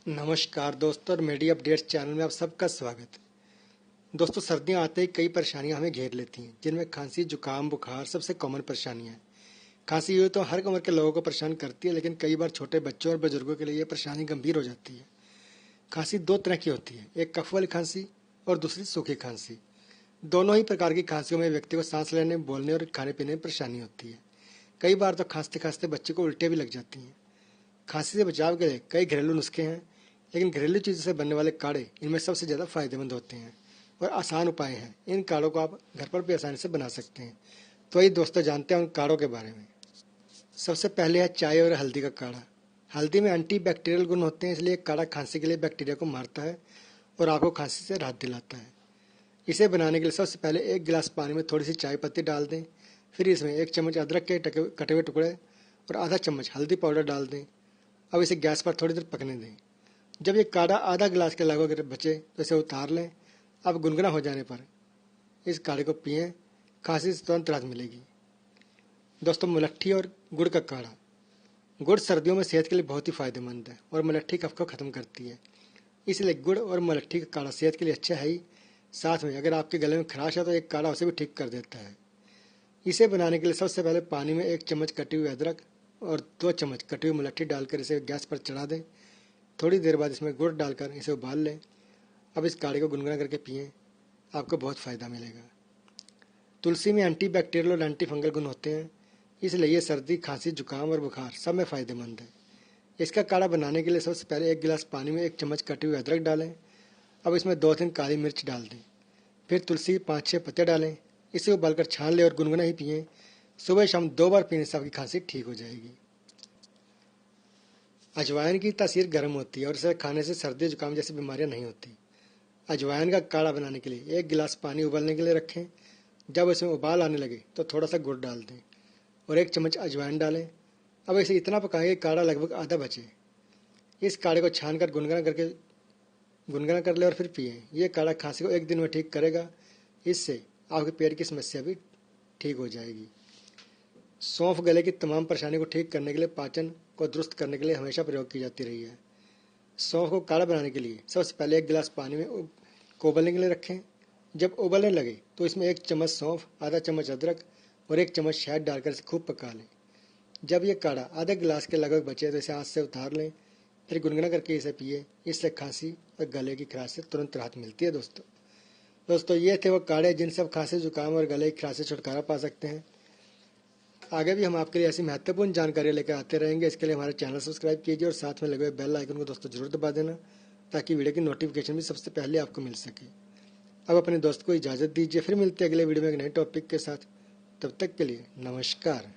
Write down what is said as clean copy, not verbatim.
नमस्कार दोस्तों और मेडी अपडेट्स चैनल में आप सबका स्वागत है। दोस्तों, सर्दियां आते ही कई परेशानियां हमें घेर लेती हैं, जिनमें खांसी, जुकाम, बुखार सबसे कॉमन परेशानियां हैं। खांसी यूँ तो हर उम्र के लोगों को परेशान करती है, लेकिन कई बार छोटे बच्चों और बुजुर्गों के लिए ये परेशानी गंभीर हो जाती है। खांसी दो तरह की होती है, एक कफ वाली खांसी और दूसरी सूखी खांसी। दोनों ही प्रकार की खांसियों में व्यक्ति को सांस लेने, बोलने और खाने पीने में परेशानी होती है। कई बार तो खांसते खांसते बच्चे को उल्टियाँ भी लग जाती हैं। खांसी से बचाव के लिए कई घरेलू नुस्खे हैं, लेकिन घरेलू चीज़ों से बनने वाले काढ़े इनमें सबसे ज़्यादा फायदेमंद होते हैं और आसान उपाय हैं। इन काढ़ों को आप घर पर भी आसानी से बना सकते हैं। तो ये दोस्तों, जानते हैं उन काढ़ों के बारे में। सबसे पहले है चाय और हल्दी का काढ़ा। हल्दी में एंटी बैक्टीरियल गुण होते हैं, इसलिए काढ़ा खांसी के लिए बैक्टीरिया को मारता है और आपको खांसी से राहत दिलाता है। इसे बनाने के लिए सबसे पहले एक गिलास पानी में थोड़ी सी चाय पत्ती डाल दें। फिर इसमें एक चम्मच अदरक के कटे हुए टुकड़े और आधा चम्मच हल्दी पाउडर डाल दें। अब इसे गैस पर थोड़ी देर पकने दें। जब ये काढ़ा आधा गिलास के लगभग बचे तो इसे उतार लें। अब गुनगुना हो जाने पर इस काढ़े को पिएं, खांसी से तुरंत राहत मिलेगी। दोस्तों, मुलट्ठी और गुड़ का काढ़ा। गुड़ सर्दियों में सेहत के लिए बहुत ही फायदेमंद है और मुलट्ठी कफ को खत्म करती है, इसलिए गुड़ और मुलट्ठी का काढ़ा सेहत के लिए अच्छा है ही। साथ में अगर आपके गले में खराश है तो एक काढ़ा उसे भी ठीक कर देता है। इसे बनाने के लिए सबसे पहले पानी में एक चम्मच कटी हुई अदरक और 2 चम्मच कटी हुई मुलट्ठी डालकर इसे गैस पर चढ़ा दें। थोड़ी देर बाद इसमें गुड़ डालकर इसे उबाल लें। अब इस काढ़े को गुनगुना करके पिएं, आपको बहुत फ़ायदा मिलेगा। तुलसी में एंटी बैक्टीरियल और एंटी फंगल गुण होते हैं, इसलिए ये सर्दी, खांसी, जुकाम और बुखार सब में फ़ायदेमंद है। इसका काढ़ा बनाने के लिए सबसे पहले एक गिलास पानी में 1 चम्मच कटी हुई अदरक डालें। अब इसमें 2-3 काली मिर्च डाल दें। फिर तुलसी के 5-6 पत्ते डालें। इसे उबालकर छान लें और गुनगुना ही पिएं। सुबह शाम 2 बार पीने से आपकी खांसी ठीक हो जाएगी। अजवाइन की तासीर गर्म होती है और इसे खाने से सर्दी, जुकाम जैसी बीमारियां नहीं होती। अजवाइन का काढ़ा बनाने के लिए एक गिलास पानी उबलने के लिए रखें। जब इसमें उबाल आने लगे तो थोड़ा सा गुड़ डाल दें और 1 चम्मच अजवाइन डालें। अब इसे इतना पकाएं कि काढ़ा लगभग आधा बचे। इस काढ़े को छान कर गुनगुना कर ले और फिर पिएं। ये काढ़ा खांसी को 1 दिन में ठीक करेगा। इससे आपके पेट की समस्या भी ठीक हो जाएगी। सौंफ गले की तमाम परेशानी को ठीक करने के लिए, पाचन को दुरुस्त करने के लिए हमेशा प्रयोग की जाती रही है। सौंफ को काढ़ा बनाने के लिए सबसे पहले 1 गिलास पानी में उबलने के लिए रखें। जब उबलने लगे तो इसमें 1 चम्मच सौंफ, आधा चम्मच अदरक और 1 चम्मच शहद डालकर इसे खूब पका लें। जब ये काढ़ा आधे गिलास के लगभग बचे तो इसे हाथ से उतार लें। फिर गुनगुना करके इसे पिए। इससे खांसी और गले की खराश से तुरंत राहत मिलती है। दोस्तों, ये थे वो काढ़े जिनसे आप खांसी, जुकाम और गले की खराश से छुटकारा पा सकते हैं। आगे भी हम आपके लिए ऐसी महत्वपूर्ण जानकारी लेकर आते रहेंगे। इसके लिए हमारे चैनल सब्सक्राइब कीजिए और साथ में लगे हुए बेल आइकन को दोस्तों जरूर दबा देना, ताकि वीडियो की नोटिफिकेशन भी सबसे पहले आपको मिल सके। अब अपने दोस्त को इजाज़त दीजिए, फिर मिलते हैं अगले वीडियो में एक नए टॉपिक के साथ। तब तक के लिए नमस्कार।